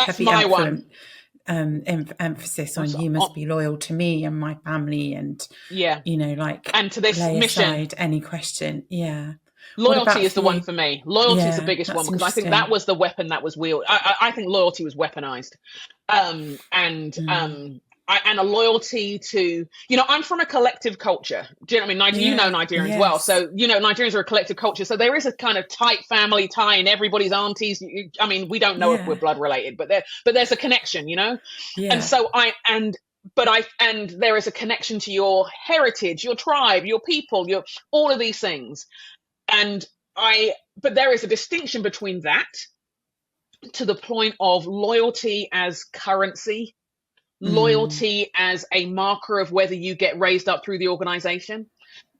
emphasis on you must be loyal to me and my family, and and to this lay mission. Aside any question. Loyalty is the one for me. Loyalty is the biggest one, because I think that was the weapon that was wielded. I think loyalty was weaponized, and a loyalty to, I'm from a collective culture. Do you know what I mean? You know Nigerians well. So, Nigerians are a collective culture. So there is a kind of tight family tie in everybody's aunties. We don't know if we're blood related, but there's a connection, And so and there is a connection to your heritage, your tribe, your people, all of these things. But there is a distinction between that to the point of loyalty as currency, loyalty as a marker of whether you get raised up through the organization.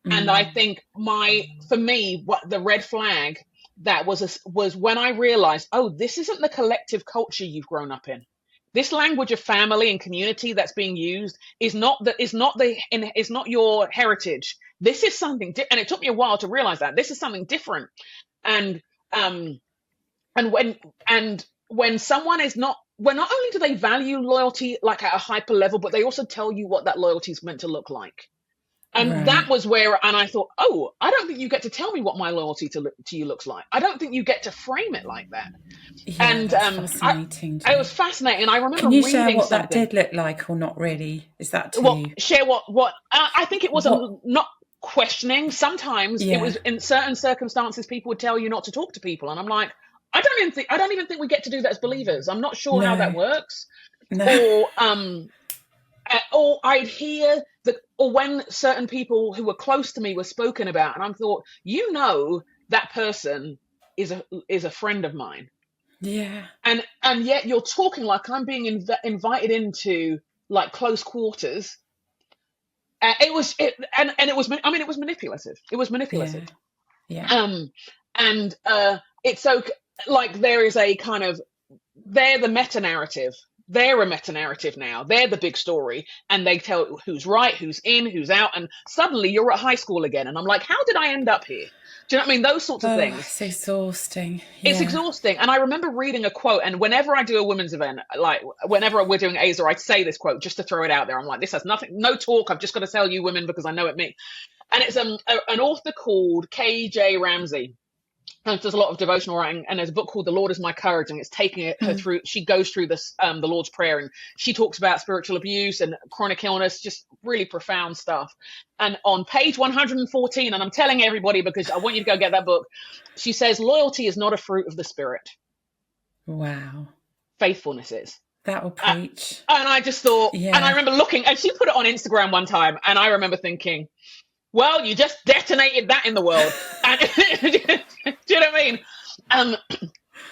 And I think for me, what the red flag that was when I realized, this isn't the collective culture you've grown up in. This language of family and community that's being used is not your heritage. This is something, and it took me a while to realize that this is something different. And when someone is not only do they value loyalty like at a hyper level, but they also tell you what that loyalty is meant to look like. And that Right. was where, and I thought, oh, I don't think you get to tell me what my loyalty to you looks like. I don't think you get to frame it like that. Yeah, And that's fascinating I too. was fascinating. And I remember Can you share reading what that something. did look like or not really? Is that Well, too share what I think it was what not questioning. Sometimes it yeah. was in certain circumstances people would tell you not to talk to people, and I'm like, I don't even think we get to do that as believers. I'm not sure how that No. works. No. Or I'd hear that, or when certain people who were close to me were spoken about, and I thought, that person is a friend of mine, Yeah. and yet you're talking like I'm being invited into like close quarters. It was, I mean, it was manipulative. It was manipulative. Yeah. Yeah. Um, and it's so, like, there is a kind of, they're the meta narrative. They're a meta narrative now. They're the big story, and they tell who's right, who's in, who's out, and suddenly you're at high school again. And I'm like, how did I end up here? Do you know what I mean? Those sorts of Oh, things. it's exhausting. It's Yeah. exhausting. And I remember reading a quote, and whenever I do a women's event, like whenever we're doing Aza, I say this quote just to throw it out there. I'm like, this has nothing, no talk. I've just got to tell you women because I know it me. And it's an author called K.J. Ramsey. And does a lot of devotional writing, and there's a book called The Lord Is My Courage, and it's taking her Mm. through. She goes through this, the Lord's Prayer, and she talks about spiritual abuse and chronic illness, just really profound stuff. And on page 114, and I'm telling everybody because I want you to go get that book, she says, loyalty is not a fruit of the Spirit. Wow. Faithfulness is. That will preach. And I just thought, and I Yeah. remember looking, and she put it on Instagram one time, and I remember thinking, well, you just detonated that in the world. And do you know what I mean? And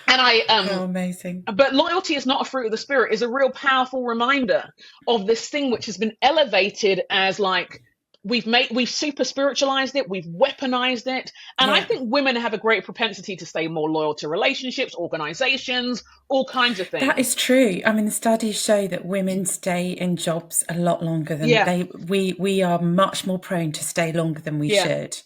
Oh, amazing. but loyalty is not a fruit of the Spirit is a real powerful reminder of this thing which has been elevated as like we've super spiritualized it, we've weaponized it. And I Yeah. think women have a great propensity to stay more loyal to relationships, organizations, all kinds of things. That is true. I mean, the studies show that women stay in jobs a lot longer than Yeah. we are much more prone to stay longer than we Yeah. should.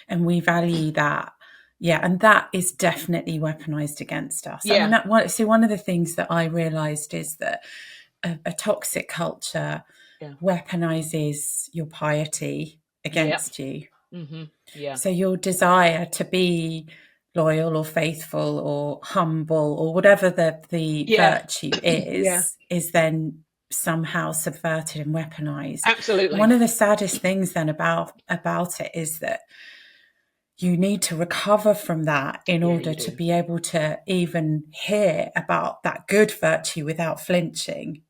And we value that. Yeah, and that is definitely weaponized against us. I mean, Yeah. one of the things that I realized is that a toxic culture Yeah. weaponizes your piety against you. Mm-hmm. Yeah. So your desire to be loyal or faithful or humble or whatever the Yeah. virtue is, Yeah. is then somehow subverted and weaponized. Absolutely. One of the saddest things then about it is that you need to recover from that in order to be able to even hear about that good virtue without flinching.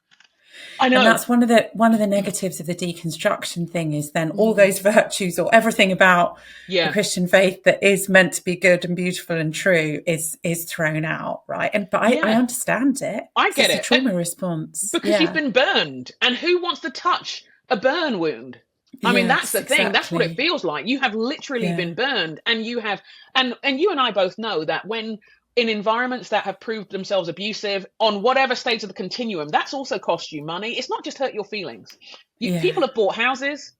I know. And that's one of the negatives of the deconstruction thing is then all those virtues or everything about the Christian faith that is meant to be good and beautiful and true is thrown out, right? But I understand it. I get it. It's a trauma response. Because you've been burned, and who wants to touch a burn wound? I mean, that's the thing. That's what it feels like. You have literally been burned, and you have, and you and I both know that when in environments that have proved themselves abusive on whatever stage of the continuum, that's also cost you money. It's not just hurt your feelings. People have bought houses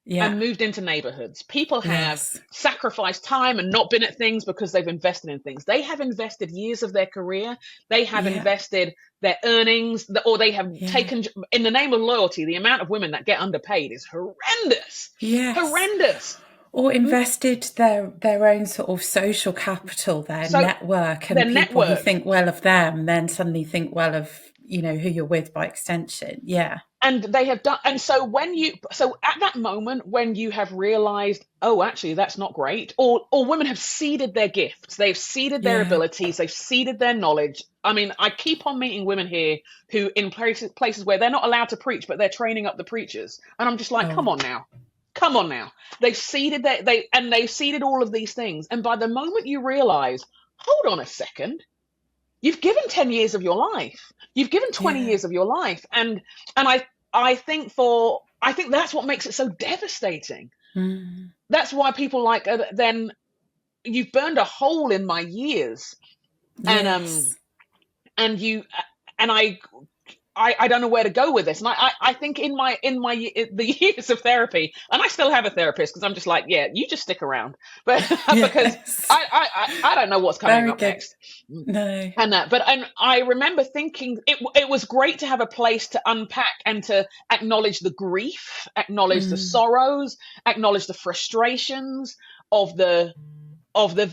and moved into neighborhoods. People have sacrificed time and not been at things because they've invested in things. They have invested years of their career. They have invested their earnings, or they have taken, in the name of loyalty, the amount of women that get underpaid is horrendous. Horrendous. Or invested their own sort of social capital, their network, and people who think well of them then suddenly think well of, who you're with by extension. Yeah. And they have done, and so at that moment when you have realized, oh, actually, that's not great, or women have seeded their gifts, they've seeded their abilities, they've seeded their knowledge. I mean, I keep on meeting women here who in places where they're not allowed to preach, but they're training up the preachers. And I'm just like, come on now. They've seeded they've seeded all of these things. And by the moment you realize, hold on a second, you've given 10 years of your life. You've given 20 years of your life. And I think that's what makes it so devastating. Mm. That's why people like, then you've burned a hole in my years. Yes. And I don't know where to go with this. And I think in the years of therapy, and I still have a therapist because I'm just like, yeah, you just stick around, but because Yes. I don't know what's coming Very up good. next. No. And I remember thinking it was great to have a place to unpack and to acknowledge the grief, acknowledge the Mm. sorrows, acknowledge the frustrations of the of the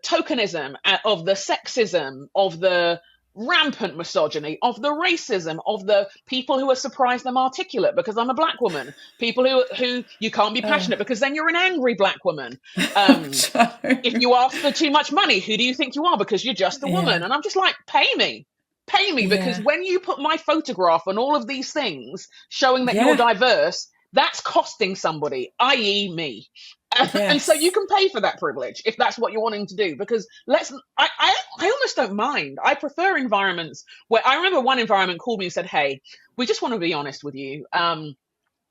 tokenism, of the sexism, of the rampant misogyny, of the racism, of the people who are surprised I'm articulate because I'm a black woman, people who you can't be passionate because then you're an angry black woman. If you ask for too much money, who do you think you are? Because you're just a woman. Yeah. And I'm just like, pay me, because Yeah. when you put my photograph on all of these things showing that you're Yeah. diverse, that's costing somebody, i.e. me. And so you Yes. can pay for that privilege if that's what you're wanting to do. Because I almost don't mind. I prefer environments where I remember one environment called me and said, "Hey, we just want to be honest with you.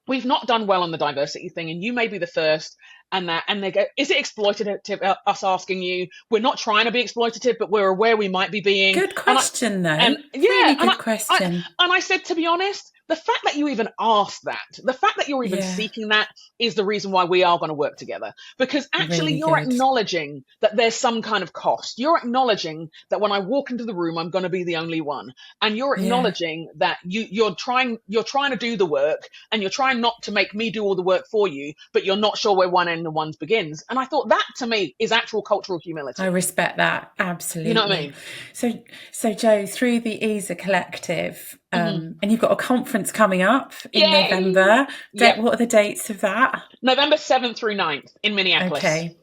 We've not done well on the diversity thing, and you may be the first." And they go, "Is it exploitative? Us asking you? We're not trying to be exploitative, but we're aware we might be being." Good question, though. And Really yeah, good question. and I said, to be honest, the fact that you even asked that, the fact that you're even Yeah. seeking that, is the reason why we are going to work together. Because actually, Really you're good. acknowledging that there's some kind of cost. You're acknowledging that when I walk into the room, I'm going to be the only one, and you're Yeah. acknowledging that you're trying to do the work, and you're trying not to make me do all the work for you, but you're not sure where one end and one begins. And I thought that, to me, is actual cultural humility. I respect that. Absolutely. You know what I mean? So Jo, through the EASA Collective, and you've got a conference coming up in Yay! November. Yep. What are the dates of that? November 7th through 9th in Minneapolis. Okay.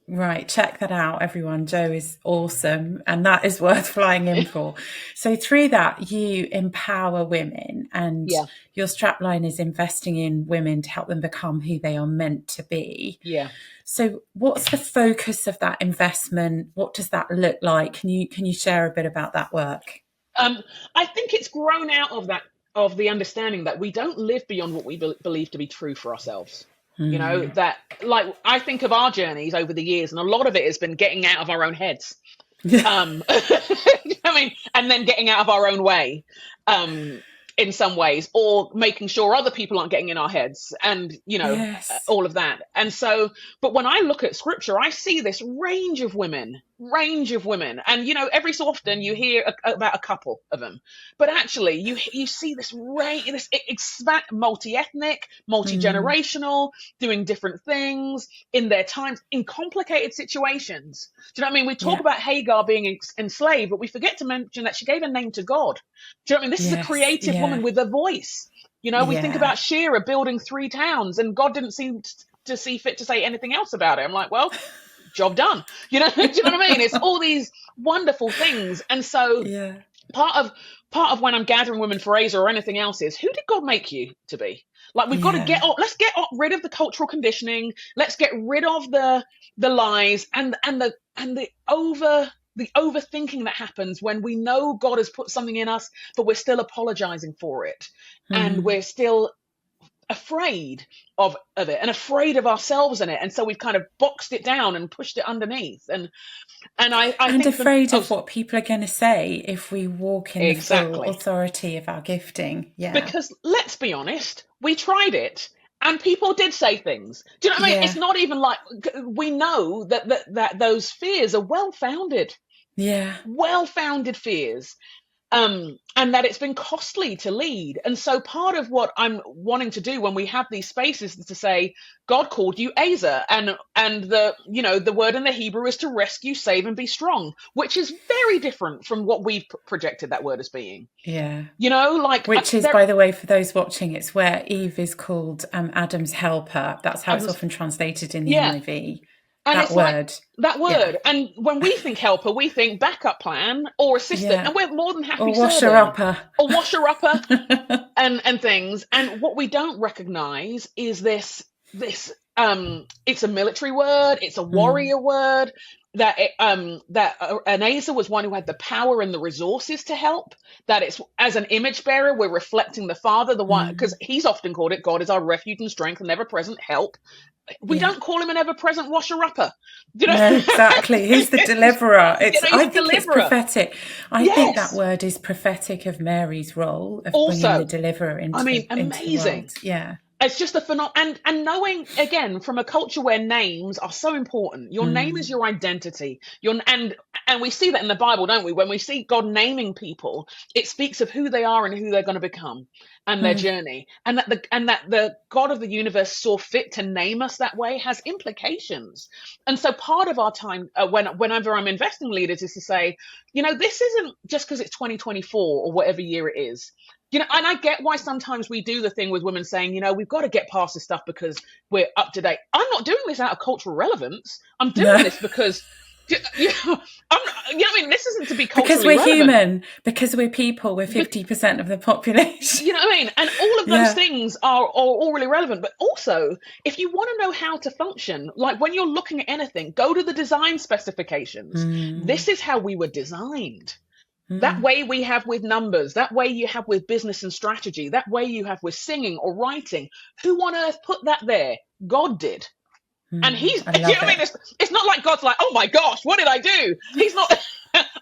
Right, check that out, everyone. Jo is awesome, and that is worth flying in for. So through that, you empower women, and Yeah. your strapline is investing in women to help them become who they are meant to be. Yeah. So what's the focus of that investment? What does that look like? Can you share a bit about that work? I think it's grown out of the understanding that we don't live beyond what we believe to be true for ourselves. You know, that, like, I think of our journeys over the years, and a lot of it has been getting out of our own heads. I mean, and then getting out of our own way, in some ways, or making sure other people aren't getting in our heads, and, you know, Yes. all of that. And so, but when I look at scripture, I see this range of women, and, you know, every so often you hear about a couple of them, but actually you see this range, this multi-ethnic, multi-generational, doing different things in their times, in complicated situations. Do you know what I mean? We talk about Hagar being enslaved, but we forget to mention that she gave a name to God. Do you know what I mean? This is a creative woman with a voice. You know, we think about Shira building 3 towns, and God didn't seem to see fit to say anything else about it. I'm like, well, job done. You know, do you know what I mean? It's all these wonderful things. And so part of when I'm gathering women for EASA or anything else is, who did God make you to be? Like, we've got to let's get rid of the cultural conditioning. Let's get rid of the lies and the overthinking that happens when we know God has put something in us, but we're still apologizing for it. And we're still afraid of it, and afraid of ourselves in it. And so we've kind of boxed it down and pushed it underneath. And I think afraid of what people are going to say if we walk in the full Exactly. authority of our gifting. Yeah. Because let's be honest, we tried it and people did say things. Do you know what I mean? It's not even like, we know that those fears are well-founded. Yeah. Well-founded fears. And that it's been costly to lead. And so part of what I'm wanting to do when we have these spaces is to say, God called you EASA, and the word in the Hebrew is to rescue, save, and be strong, which is very different from what we've projected that word as being. Yeah. You know, like, which is, by the way, for those watching, it's where Eve is called Adam's helper. That's how it's often translated in the NIV. And that word. That word. Yeah. And when we think helper, we think backup plan or assistant. Yeah. And we're more than happy to washer-upper. Or washer-upper and things. And what we don't recognize is this it's a military word, it's a warrior word, an Asa was one who had the power and the resources to help. That it's, as an image bearer, we're reflecting the Father, the one, because he's often called it, God is our refuge and strength and ever present help. We don't call him an ever-present washer-upper. No, exactly. He's the deliverer. It's it's prophetic. I think that word is prophetic of Mary's role of bringing the deliverer into, amazing. Into the world. Yeah. It's just a phenomenon. And knowing, again, from a culture where names are so important, your name is your identity. And we see that in the Bible, don't we? When we see God naming people, it speaks of who they are and who they're going to become and their journey. And that the God of the universe saw fit to name us that way has implications. And so part of our time, whenever I'm investing leaders, is to say, this isn't just because it's 2024 or whatever year it is. And I get why sometimes we do the thing with women saying, we've got to get past this stuff because we're up to date. I'm not doing this out of cultural relevance. I'm doing this because, this isn't to be culturally relevant. Because we're human, because we're people, we're 50% of the population. You know what I mean? And all of those things are all really relevant. But also, if you want to know how to function, like when you're looking at anything, go to the design specifications. This is how we were designed. That way we have with numbers, that way you have with business and strategy, that way you have with singing or writing. Who on earth put that there? God did. And he's, it's not like God's like, oh my gosh, what did I do? He's not,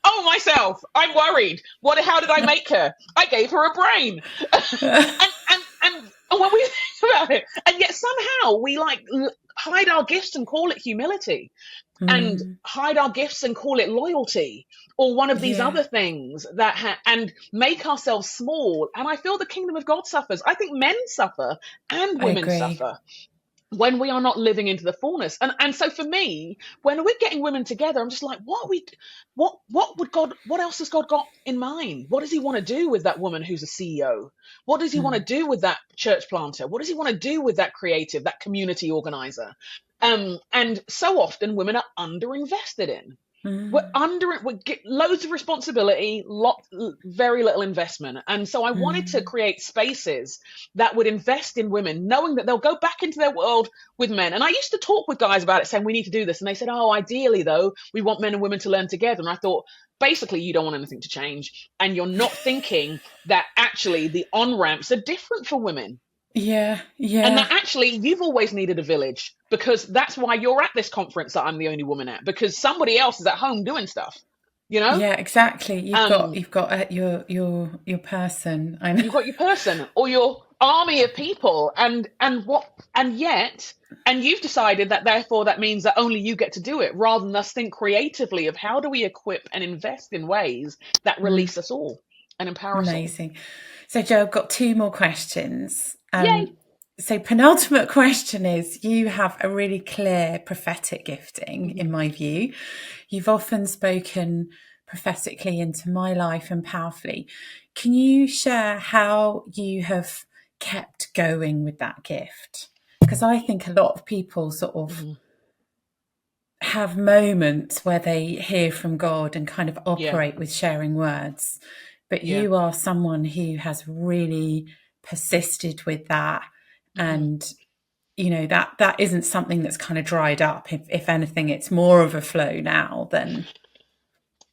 oh myself, I'm worried. How did I make her? I gave her a brain. and when we think about it, and yet somehow we hide our gifts and call it humility. And hide our gifts and call it loyalty or one of these other things and make ourselves small. And I feel the kingdom of God suffers. I think men suffer and women suffer when we are not living into the fullness. And so for me, when we're getting women together, I'm just like, what else has God got in mind? What does he want to do with that woman who's a CEO? What does he want to do with that church planter? What does he want to do with that creative, that community organizer? And so often women are underinvested in. We get loads of responsibility, very little investment. And so I wanted to create spaces that would invest in women, knowing that they'll go back into their world with men. And I used to talk with guys about it, saying we need to do this. And they said, ideally, though, we want men and women to learn together. And I thought, basically, you don't want anything to change. And you're not thinking that actually the on-ramps are different for women. Yeah. And that actually you've always needed a village, because that's why you're at this conference that I'm the only woman at, because somebody else is at home doing stuff, Yeah, exactly. You've got your person. I know. You've got your person or your army of people, and you've decided that therefore that means that only you get to do it, rather than us think creatively of how do we equip and invest in ways that release us all and empower us all. Amazing. So Jo, I've got 2 more questions. So penultimate question is, you have a really clear prophetic gifting, in my view. You've often spoken prophetically into my life and powerfully. Can you share how you have kept going with that gift? Because I think a lot of people sort of have moments where they hear from God and kind of operate with sharing words. But you are someone who has really persisted with that. And, that isn't something that's kind of dried up. If anything, it's more of a flow now than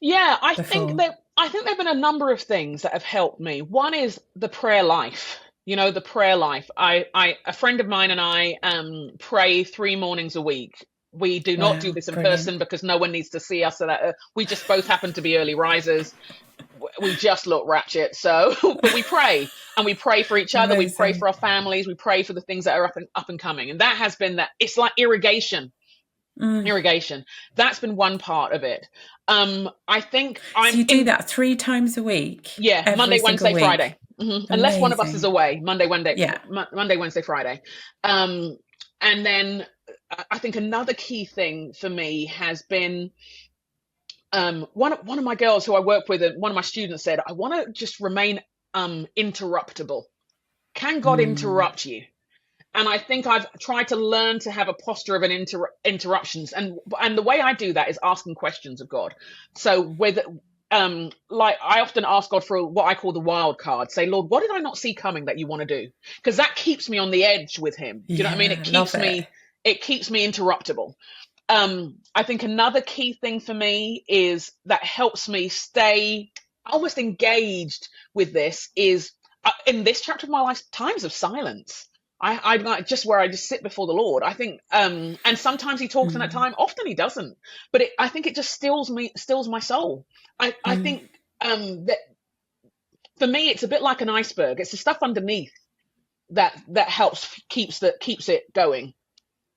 I before. think there have been a number of things that have helped me. One is the prayer life. The prayer life. A friend of mine and I pray 3 mornings a week. We do not do this in person because no one needs to see us. So that we just both happen to be early risers. We just look ratchet. So, but we pray, and we pray for each other. Amazing. We pray for our families. We pray for the things that are up and coming. And that has been it's like irrigation. Irrigation. That's been one part of it. I think so you do that 3 times a week? Yeah, Monday, Wednesday, Friday. Unless one of us is away. Monday, Wednesday, Friday. And then I think another key thing for me has been one of my girls who I work with, one of my students said, I want to just remain interruptible. Can God interrupt you? And I think I've tried to learn to have a posture of an interruptions. And the way I do that is asking questions of God. So with I often ask God for what I call the wild card. Say, Lord, what did I not see coming that you want to do? Because that keeps me on the edge with him. Do you know what I mean? It keeps me interruptible. I think another key thing for me is that helps me stay almost engaged with this is in this chapter of my life, times of silence. I like just where I just sit before the Lord. I think, and sometimes he talks in that time. Often he doesn't, but I think it just stills my soul. I think that for me, it's a bit like an iceberg. It's the stuff underneath that keeps it going.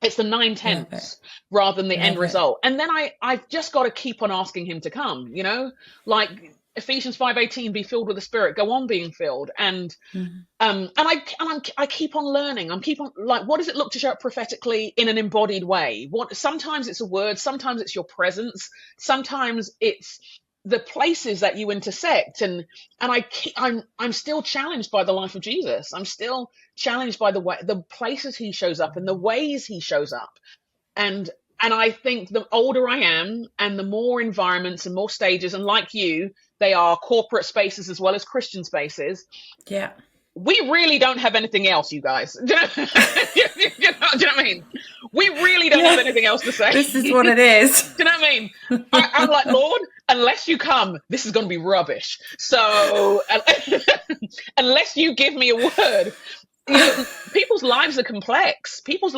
It's the 9/10 rather than the end result. And then I've just got to keep on asking him to come, like Ephesians 5:18, be filled with the Spirit, go on being filled. And I keep on learning. What does it look to show up prophetically in an embodied way? Sometimes it's a word, sometimes it's your presence, sometimes it's the places that you intersect. And I'm still challenged by the life of Jesus. I'm still challenged by the places he shows up and the ways he shows up. And I think the older I am and the more environments and more stages, and like you, they are corporate spaces as well as Christian spaces. Yeah. We really don't have anything else, you guys. Do you know what I mean? We really don't have anything else to say. This is what it is. Do you know what I mean? I'm like, Lord, unless you come, this is going to be rubbish. So unless you give me a word, people's lives are complex. People's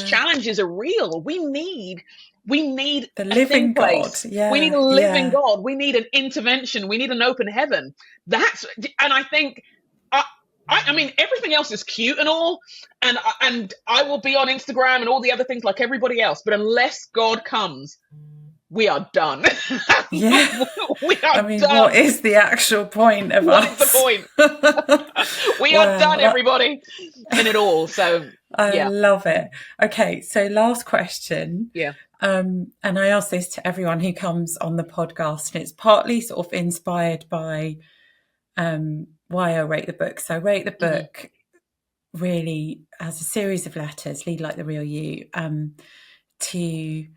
challenges are real. We need the living God. Yeah. We need a living God. We need an intervention. We need an open heaven. And I think, I mean, everything else is cute and all, and I will be on Instagram and all the other things like everybody else. But unless God comes, we are done. Yeah. We are done. What is the actual point of us? What is the point? We are done, everybody, in it all. So I love it. Okay, so last question. Yeah. And I ask this to everyone who comes on the podcast, and it's partly sort of inspired by why I wrote the book. So I wrote the book really as a series of letters, Lead Like the Real You, to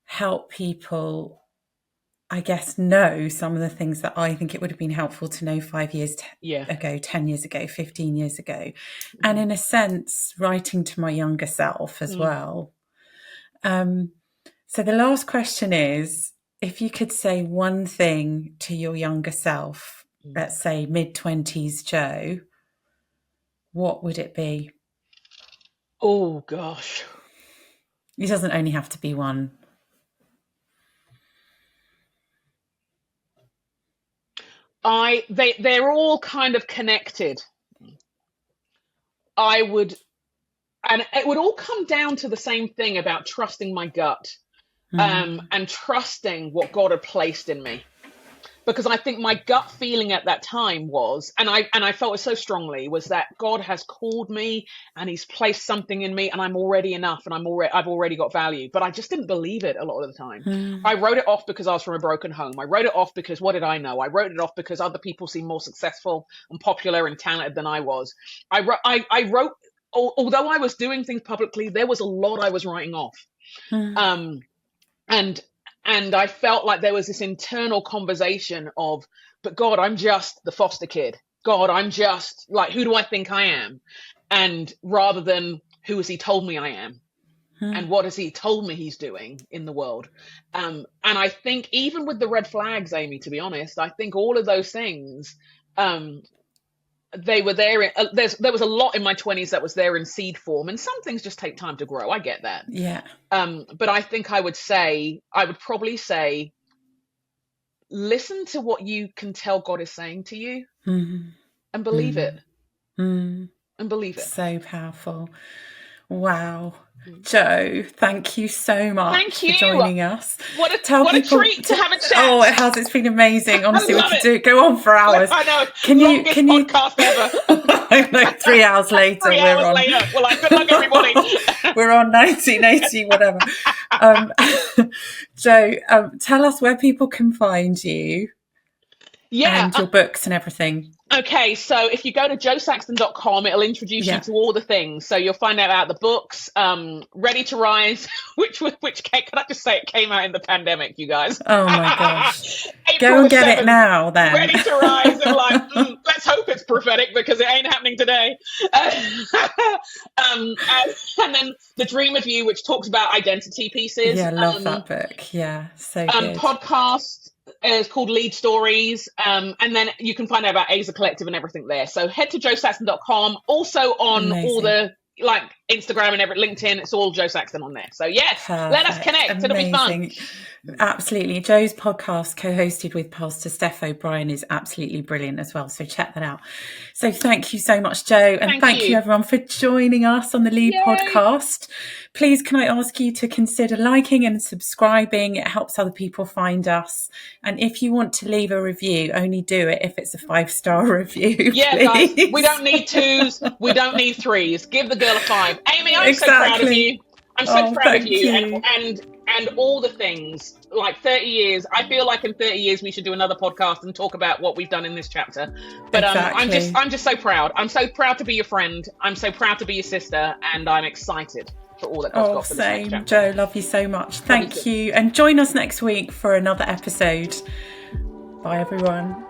help people, I guess, know some of the things that I think it would have been helpful to know 5 years ago, 10 years ago, 15 years ago. And in a sense, writing to my younger self as well. So the last question is, if you could say one thing to your younger self, let's say mid-20s Jo, what would it be? Oh, gosh. It doesn't only have to be one. They're all kind of connected. And it would all come down to the same thing about trusting my gut, and trusting what God had placed in me. Because I think my gut feeling at that time was, and I felt it so strongly, was that God has called me and he's placed something in me and I'm already enough and I've already got value. But I just didn't believe it a lot of the time. I wrote it off because I was from a broken home. I wrote it off because what did I know? I wrote it off because other people seemed more successful and popular and talented than I was. I wrote, although I was doing things publicly, there was a lot I was writing off. And I felt like there was this internal conversation of, but God, I'm just the foster kid. God, I'm just like, who do I think I am? And rather than who has he told me I am? And what has he told me he's doing in the world? And I think even with the red flags, Amy, to be honest, I think all of those things, they were there. There was a lot in my 20s that was there in seed form, and some things just take time to grow. I get that. Yeah. But I think I would probably say, listen to what you can tell God is saying to you, and believe it. And believe it. So powerful. Wow. Jo, thank you so much for joining us. What a treat to have a chat. Oh, it has. It's been amazing. Honestly, we could do it. Go on for hours. I know. Can you podcast ever. I know, 3 hours later. Well, like, good luck, everybody. We're on 1980, whatever. Jo, tell us where people can find you. Yeah. And your books and everything. Okay, so if you go to josaxton.com, it'll introduce you to all the things. So you'll find out about the books, Ready to Rise, which can I just say it came out in the pandemic, you guys. Oh my gosh. Go and get 7th, it now then. Ready to Rise. And like, let's hope it's prophetic because it ain't happening today. And then The Dream of You, which talks about identity pieces. Yeah, I love that book. Yeah, so good. Podcast is called Lead Stories. And then you can find out about Aza Collective and everything there. So head to josaxton.com. Also on all the like Instagram and LinkedIn, it's all Joe Saxton on there. So yes, let us connect. It'll be fun. Absolutely. Joe's podcast, co-hosted with Pastor Steph O'Brien, is absolutely brilliant as well. So check that out. So thank you so much, Joe. And thank you everyone for joining us on the Lead podcast. Please, can I ask you to consider liking and subscribing? It helps other people find us. And if you want to leave a review, only do it if it's a 5-star review. Yeah, please. guys, we don't need 2s. We don't need 3s. Give the girl a 5. Amy, I'm so proud of you. I'm so proud of you. And all the things, like 30 years. I feel like in 30 years we should do another podcast and talk about what we've done in this chapter. But I'm just so proud. I'm so proud to be your friend. I'm so proud to be your sister, and I'm excited for all that God's got for this next chapter. Joe, love you so much. Thank you. And join us next week for another episode. Bye, everyone.